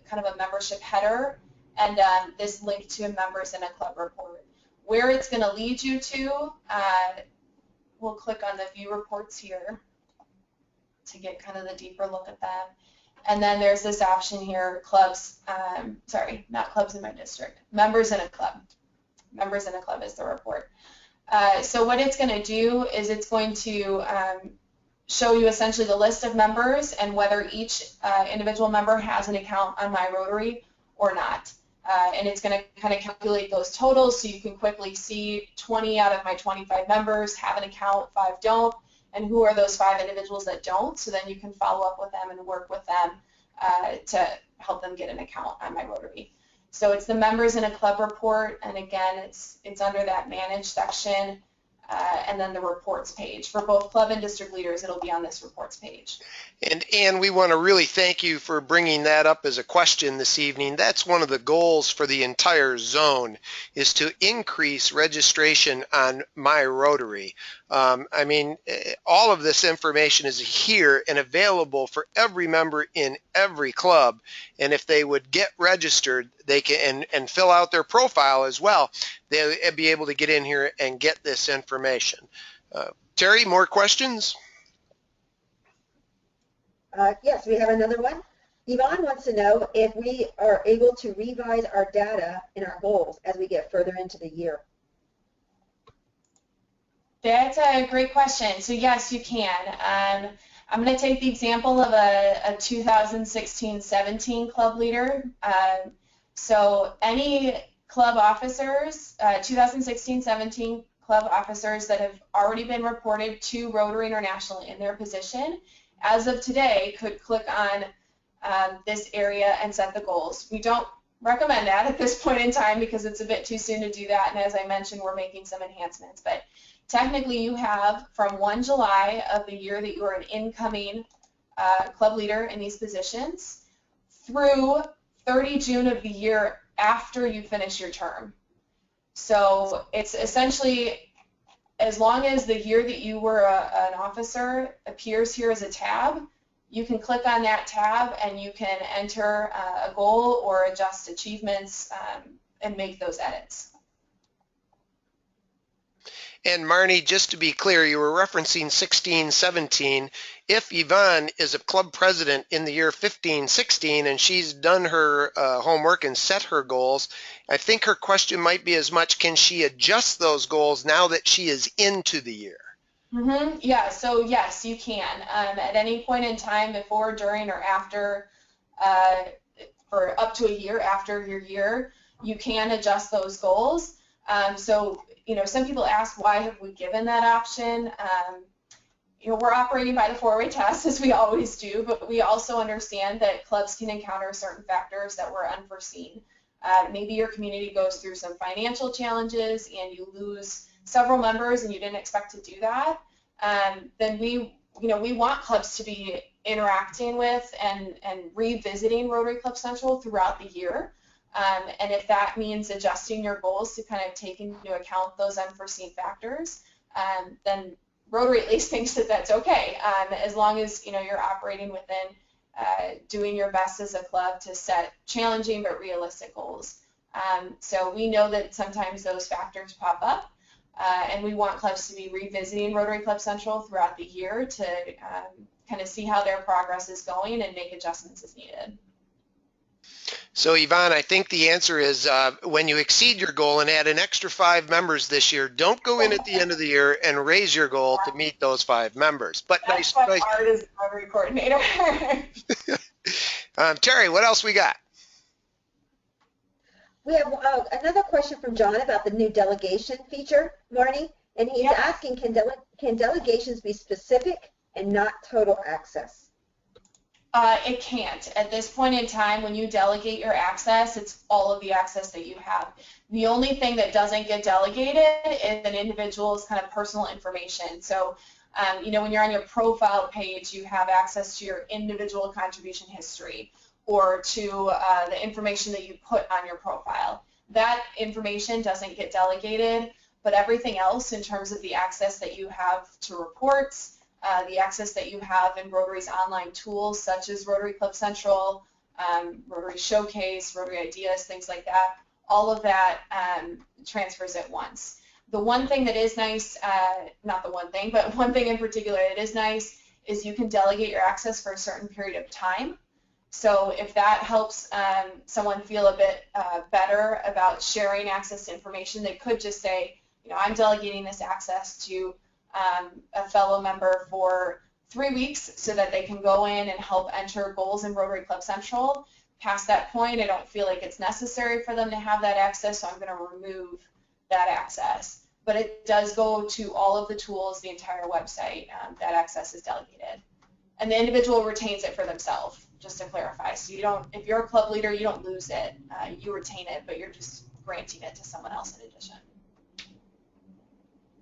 kind of a membership header and this link to Members in a Club report. Where it's going to lead you to, we'll click on the View Reports here to get kind of the deeper look at them. And then there's this option here, clubs, sorry, not clubs in my district, members in a club. Members in a club is the report. So what it's going to do is it's going to show you essentially the list of members and whether each individual member has an account on My Rotary or not. And it's going to kind of calculate those totals so you can quickly see 20 out of my 25 members have an account, 5 don't. And who are those 5 individuals that don't, so then you can follow up with them and work with them to help them get an account on My Rotary. So it's the Members in a Club report, and again, it's under that Manage section, and then the Reports page. For both club and district leaders, it'll be on this Reports page. And Ann, we want to really thank you for bringing that up as a question this evening. That's one of the goals for the entire zone, is to increase registration on My Rotary. I mean, all of this information is here and available for every member in every club. And if they would get registered, they can and fill out their profile as well, they'll be able to get in here and get this information. Terry, more questions? Yes, we have another one. Yvonne wants to know if we are able to revise our data and our goals as we get further into the year. That's a great question. So yes, you can. I'm going to take the example of a 2016-17 club leader. So any club officers, 2016-17 club officers that have already been reported to Rotary International in their position, as of today, could click on this area and set the goals. We don't recommend that at this point in time because it's a bit too soon to do that, and as I mentioned, we're making some enhancements. But technically, you have from 1 July of the year that you are an incoming club leader in these positions through 30 June of the year after you finish your term. So it's essentially, as long as the year that you were an officer appears here as a tab, you can click on that tab and you can enter a goal or adjust achievements and make those edits. And Marnie, just to be clear, you were referencing 16-17. If Yvonne is a club president in the year 15-16 and she's done her homework and set her goals, I think her question might be as much, can she adjust those goals now that she is into the year? Mm-hmm. Yeah, so yes, you can. At any point in time, before, during, or after, for up to a year after your year, you can adjust those goals. So, you know, some people ask, why have we given that option? You know, we're operating by the four-way test, as we always do, but we also understand that clubs can encounter certain factors that were unforeseen. Maybe your community goes through some financial challenges and you lose several members and you didn't expect to do that. Then we want clubs to be interacting with and revisiting Rotary Club Central throughout the year. And if that means adjusting your goals to kind of take into account those unforeseen factors, then Rotary at least thinks that that's okay, as long as you're operating within doing your best as a club to set challenging but realistic goals. So we know that sometimes those factors pop up, and we want clubs to be revisiting Rotary Club Central throughout the year to kind of see how their progress is going and make adjustments as needed. So Yvonne, I think the answer is when you exceed your goal and add an extra 5 members this year, don't go in at the end of the year and raise your goal to meet those 5 members. But that's nice. Art is the Rotary coordinator. Terry, what else we got? We have another question from John about the new delegation feature, Marnie, and he's asking, can delegations be specific and not total access? It can't. At this point in time, when you delegate your access, it's all of the access that you have. The only thing that doesn't get delegated is an individual's kind of personal information. So, when you're on your profile page, you have access to your individual contribution history. or to the information that you put on your profile. That information doesn't get delegated, but everything else in terms of the access that you have to reports, the access that you have in Rotary's online tools such as Rotary Club Central, Rotary Showcase, Rotary Ideas, things like that, all of that transfers at once. The one thing that is nice, not the one thing, but one thing in particular that is nice is you can delegate your access for a certain period of time. So if that helps someone feel a bit better about sharing access to information, they could just say, you know, I'm delegating this access to a fellow member for 3 weeks so that they can go in and help enter goals in Rotary Club Central. Past that point, I don't feel like it's necessary for them to have that access, so I'm going to remove that access. But it does go to all of the tools, the entire website, that access is delegated. And the individual retains it for themselves, just to clarify. So you don't, if you're a club leader, you don't lose it. You retain it, but you're just granting it to someone else in addition.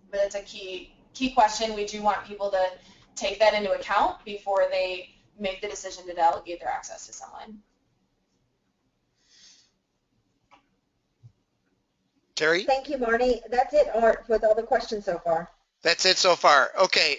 But it's a key question. We do want people to take that into account before they make the decision to delegate their access to someone. Terry? Thank you, Marnie. That's it, Art, with all the questions so far. That's it so far. Okay,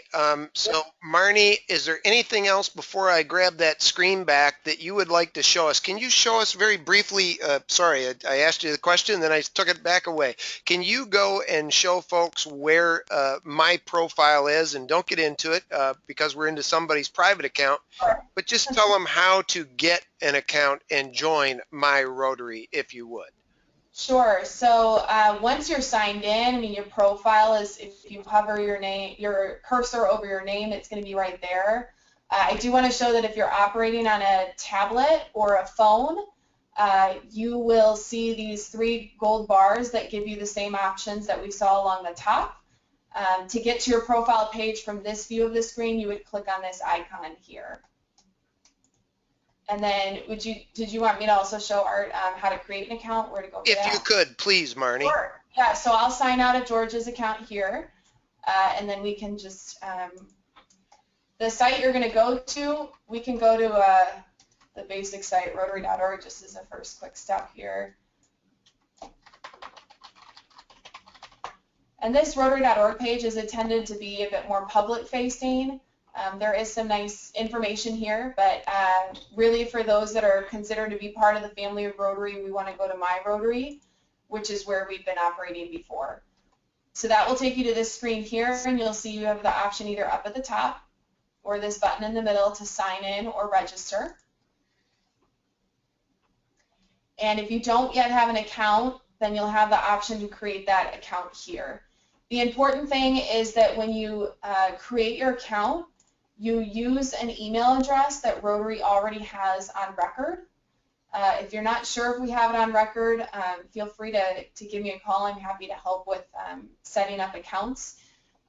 so Marnie, is there anything else before I grab that screen back that you would like to show us? Can you show us very briefly, sorry, I asked you the question, then I took it back away. Can you go and show folks where my profile is, and don't get into it because we're into somebody's private account, but just tell them how to get an account and join my Rotary, if you would. Sure. So once you're signed in, I mean, your profile is, if you hover your cursor over your name, it's going to be right there. I do want to show that if you're operating on a tablet or a phone, you will see these 3 gold bars that give you the same options that we saw along the top. To get to your profile page from this view of the screen, you would click on this icon here. And then did you want me to also show Art how to create an account, where to go for that? If you could, please, Marnie. Sure. Yeah, so I'll sign out of George's account here, and then we can just, the site you're going to go to, we can go to the basic site, rotary.org, just as a first quick step here. And this rotary.org page is intended to be a bit more public-facing. There is some nice information here, but really for those that are considered to be part of the family of Rotary, we want to go to My Rotary, which is where we've been operating before. So that will take you to this screen here, and you'll see you have the option either up at the top or this button in the middle to sign in or register. And if you don't yet have an account, then you'll have the option to create that account here. The important thing is that when you create your account, you use an email address that Rotary already has on record. If you're not sure if we have it on record, feel free to give me a call. I'm happy to help with setting up accounts.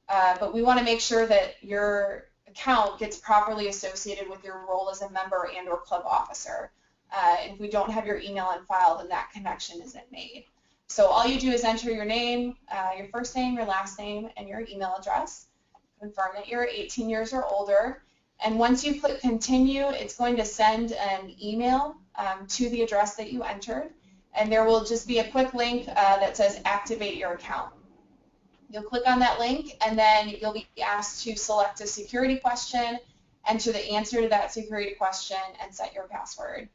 But we want to make sure that your account gets properly associated with your role as a member and or club officer. And if we don't have your email on file, then that connection isn't made. So all you do is enter your name, your first name, your last name, and your email address. Confirm that you're 18 years or older. And once you click continue, it's going to send an email to the address that you entered. And there will just be a quick link that says activate your account. You'll click on that link, and then you'll be asked to select a security question, enter the answer to that security question, and set your password.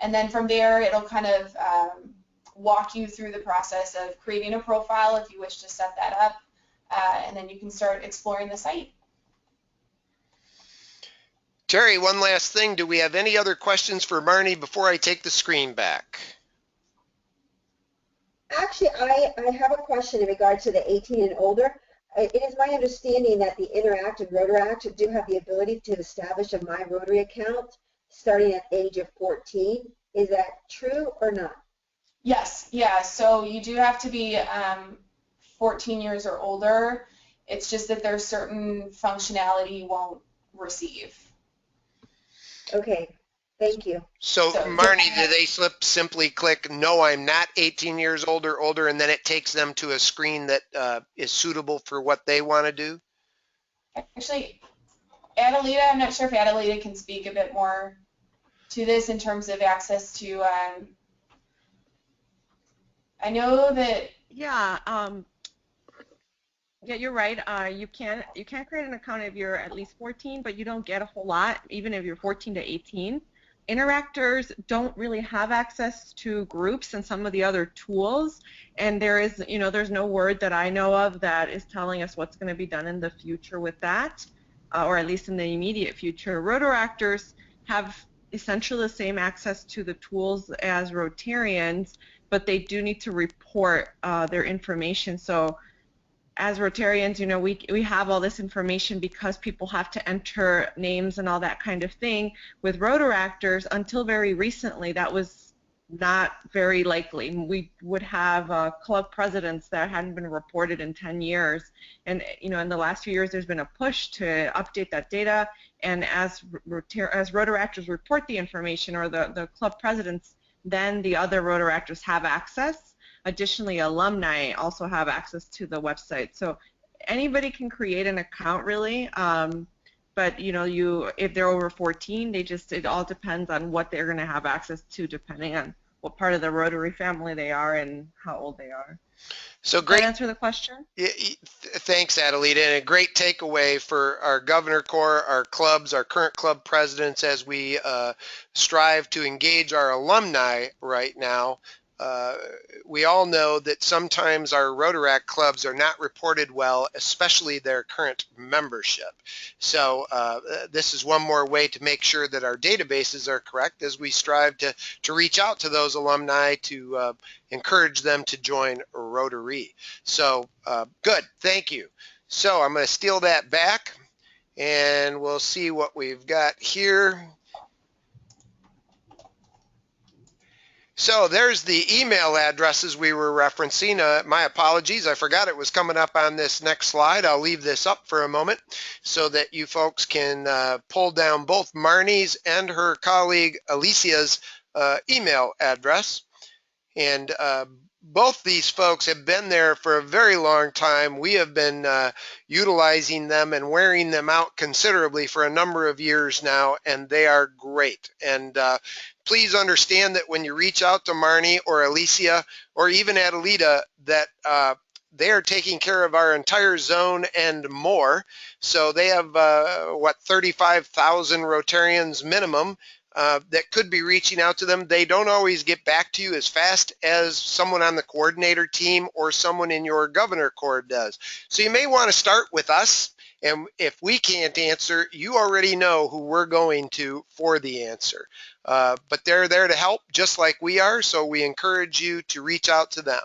And then from there, it'll kind of walk you through the process of creating a profile if you wish to set that up, and then you can start exploring the site. Terry, one last thing. Do we have any other questions for Marnie before I take the screen back? Actually, I have a question in regard to the 18 and older. It is my understanding that the Interact and Rotaract do have the ability to establish a My Rotary account starting at the age of 14. Is that true or not? Yes, yeah, so you do have to be 14 years or older. It's just that there's certain functionality you won't receive. Okay, thank you. So Marnie, do they simply click, no, I'm not 18 years old or older, and then it takes them to a screen that is suitable for what they want to do? Actually, Adelita, I'm not sure if Adelita can speak a bit more to this in terms of access to, I know that. Yeah, yeah, you're right. You can't create an account if you're at least 14, but you don't get a whole lot, even if you're 14 to 18. Interactors don't really have access to groups and some of the other tools, and there's no word that I know of that is telling us what's going to be done in the future with that, or at least in the immediate future. Rotaractors have essentially the same access to the tools as Rotarians, but they do need to report their information. So as Rotarians, we have all this information because people have to enter names and all that kind of thing. With Rotaractors, until very recently, that was not very likely. We would have club presidents that hadn't been reported in 10 years. And, in the last few years, there's been a push to update that data. And as Rotaractors report the information, or the club presidents, then the other Rotaractors have access. Additionally, alumni also have access to the website. So anybody can create an account, really. But if they're over 14, it all depends on what they're going to have access to, depending on what part of the Rotary family they are and how old they are. So Does great. that answer the question? Thanks, Adelita, and a great takeaway for our Governor Corps, our clubs, our current club presidents, as we strive to engage our alumni right now. We all know that sometimes our Rotaract clubs are not reported well, especially their current membership. So this is one more way to make sure that our databases are correct as we strive to reach out to those alumni to encourage them to join Rotary. So good, thank you. So I'm going to steal that back and we'll see what we've got here. So there's the email addresses we were referencing. My apologies, I forgot it was coming up on this next slide. I'll leave this up for a moment so that you folks can pull down both Marnie's and her colleague Alicia's email address. And both these folks have been there for a very long time. We have been utilizing them and wearing them out considerably for a number of years now, and they are great. And please understand that when you reach out to Marnie or Alicia or even Adelita, that they are taking care of our entire zone and more. So they have, 35,000 Rotarians minimum that could be reaching out to them. They don't always get back to you as fast as someone on the coordinator team or someone in your Governor Corps does. So you may want to start with us. And if we can't answer, you already know who we're going to for the answer. But they're there to help just like we are, so we encourage you to reach out to them.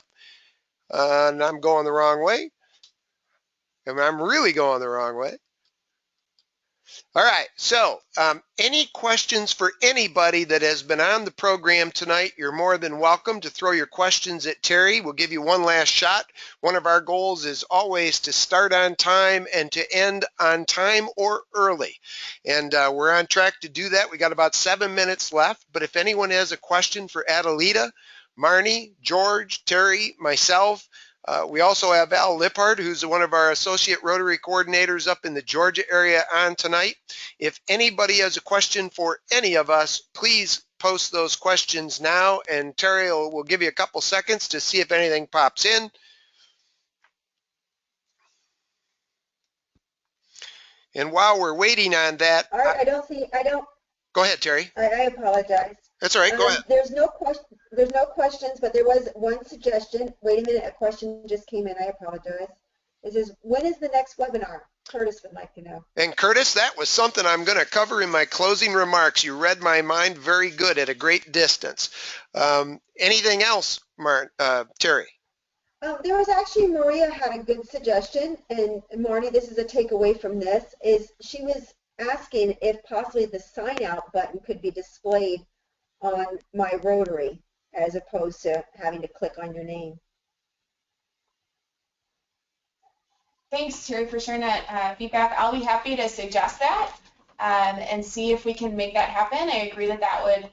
And I'm going the wrong way. And I'm really going the wrong way. All right, so any questions for anybody that has been on the program tonight? You're more than welcome to throw your questions at Terry. We'll give you one last shot. One of our goals is always to start on time and to end on time or early. And we're on track to do that. We got about 7 minutes left, but if anyone has a question for Adelita, Marnie, George, Terry, myself, we also have Al Lippard, who's one of our associate Rotary coordinators up in the Georgia area on tonight. If anybody has a question for any of us, please post those questions now, and Terry will give you a couple seconds to see if anything pops in. And while we're waiting on that, All right, I don't. Go ahead, Terry. All right, I apologize. That's all right, go ahead. There's no questions, but there was one suggestion. Wait a minute, a question just came in. I apologize. It says, when is the next webinar? Curtis would like to know. And Curtis, that was something I'm going to cover in my closing remarks. You read my mind very good at a great distance. Anything else, Terry? There was actually, Maria had a good suggestion, and Marnie, this is a takeaway from this, is she was asking if possibly the sign out button could be displayed on my Rotary as opposed to having to click on your name. Thanks, Terry, for sharing that feedback. I'll be happy to suggest that and see if we can make that happen. I agree that that would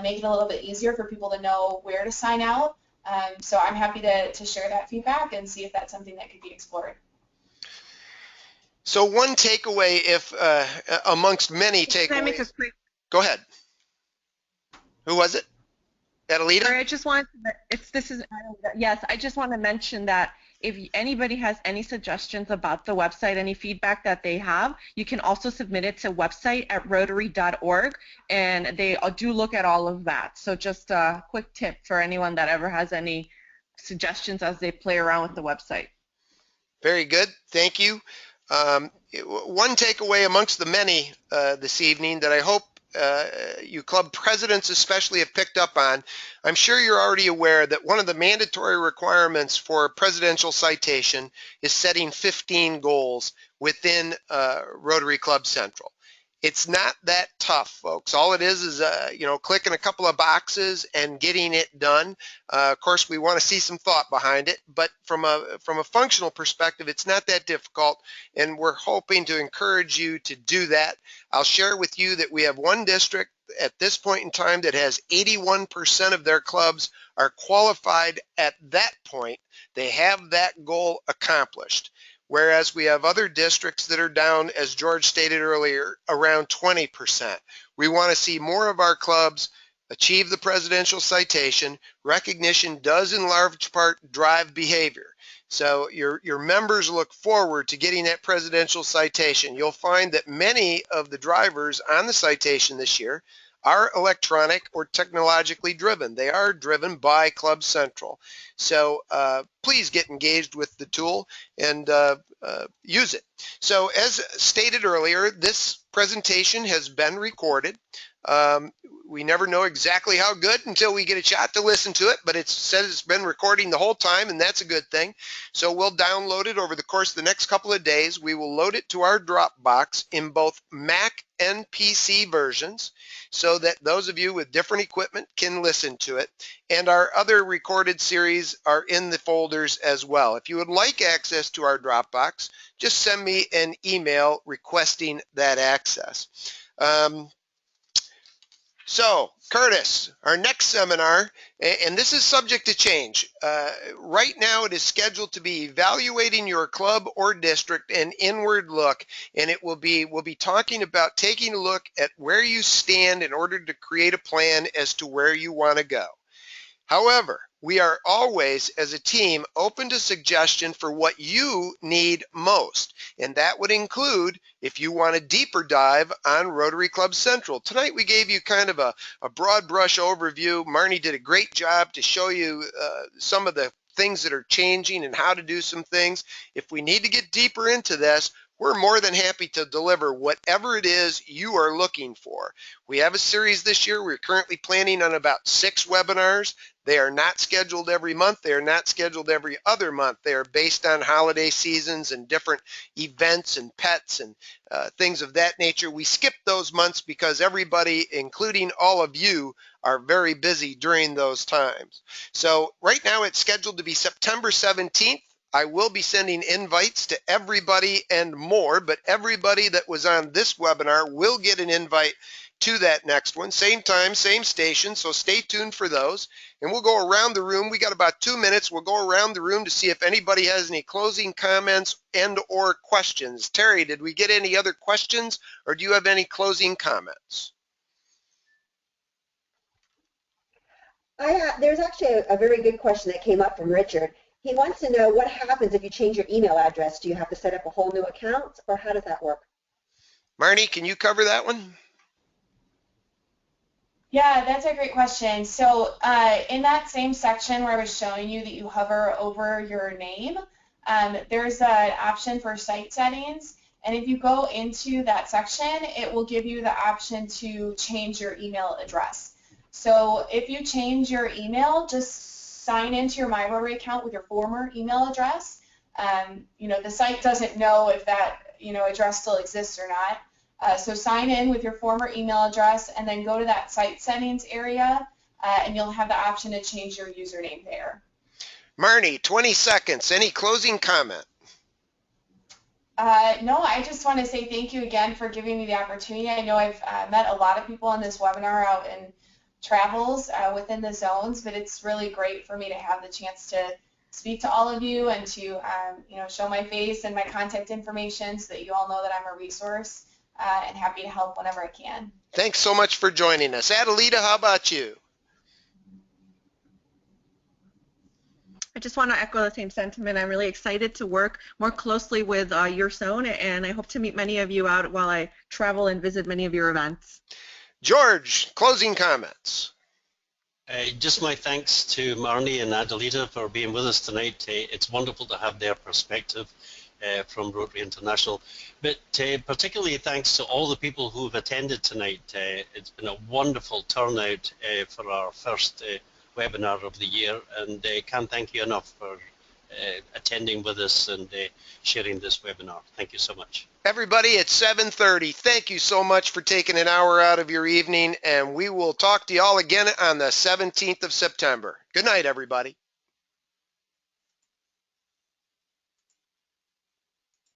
make it a little bit easier for people to know where to sign out. So I'm happy to share that feedback and see if that's something that could be explored. So one takeaway, if amongst many takeaways, Can I make a quick? Go ahead. Who was it? Adelita? Sorry, I just wanted to, yes, I just want to mention that if anybody has any suggestions about the website, any feedback that they have, you can also submit it to website@rotary.org, and they do look at all of that. So just a quick tip for anyone that ever has any suggestions as they play around with the website. Very good. Thank you. One takeaway amongst the many this evening that I hope you club presidents especially have picked up on. I'm sure you're already aware that one of the mandatory requirements for a presidential citation is setting 15 goals within Rotary Club Central. It's not that tough, folks. All it is clicking a couple of boxes and getting it done. Of course, we want to see some thought behind it, but from a functional perspective, it's not that difficult, and we're hoping to encourage you to do that. I'll share with you that we have one district at this point in time that has 81% of their clubs are qualified at that point. They have that goal accomplished. Whereas we have other districts that are down, as George stated earlier, around 20%. We want to see more of our clubs achieve the presidential citation. Recognition does in large part drive behavior. So your members look forward to getting that presidential citation. You'll find that many of the drivers on the citation this year are electronic or technologically driven. They are driven by Club Central. So please get engaged with the tool and use it. So as stated earlier, this presentation has been recorded. We never know exactly how good until we get a shot to listen to it, but it says it's been recording the whole time, and that's a good thing. So we'll download it over the course of the next couple of days. We will load it to our Dropbox in both Mac and PC versions so that those of you with different equipment can listen to it. And our other recorded series are in the folders as well. If you would like access to our Dropbox, just send me an email requesting that access. So, Curtis, our next seminar, and this is subject to change. Right now it is scheduled to be evaluating your club or district, an inward look, and we'll be talking about taking a look at where you stand in order to create a plan as to where you want to go. However, we are always, as a team, open to suggestion for what you need most. And that would include if you want a deeper dive on Rotary Club Central. Tonight we gave you kind of a broad brush overview. Marnie did a great job to show you some of the things that are changing and how to do some things. If we need to get deeper into this, we're more than happy to deliver whatever it is you are looking for. We have a series this year. We're currently planning on about 6 webinars. They are not scheduled every month. They are not scheduled every other month. They are based on holiday seasons and different events and pets and things of that nature. We skip those months because everybody, including all of you, are very busy during those times. So right now it's scheduled to be September 17th. I will be sending invites to everybody and more, but everybody that was on this webinar will get an invite to that next one. Same time, same station, so stay tuned for those. And we'll go around the room. We got about 2 minutes. We'll go around the room to see if anybody has any closing comments and or questions. Terry, did we get any other questions, or do you have any closing comments? There's actually a very good question that came up from Richard. He wants to know what happens if you change your email address. Do you have to set up a whole new account, or how does that work? Marnie, can you cover that one? Yeah, that's a great question. So in that same section where I was showing you that you hover over your name, there's an option for site settings. And if you go into that section, it will give you the option to change your email address. So if you change your email, just sign into your My Rotary account with your former email address. The site doesn't know if that address still exists or not. So sign in with your former email address and then go to that site settings area and you'll have the option to change your username there. Marnie, 20 seconds. Any closing comment? No, I just want to say thank you again for giving me the opportunity. I know I've met a lot of people on this webinar out in travels within the zones, but it's really great for me to have the chance to speak to all of you and to show my face and my contact information so that you all know that I'm a resource. and happy to help whenever I can. Thanks so much for joining us. Adelita, how about you? I just want to echo the same sentiment. I'm really excited to work more closely with your zone, and I hope to meet many of you out while I travel and visit many of your events. George, closing comments. Just my thanks to Marnie and Adelita for being with us tonight. It's wonderful to have their perspective from Rotary International. But particularly thanks to all the people who have attended tonight. It's been a wonderful turnout for our first webinar of the year, and can't thank you enough for attending with us and sharing this webinar. Thank you so much. Everybody, it's 7:30. Thank you so much for taking an hour out of your evening, and we will talk to you all again on the 17th of September. Good night, everybody.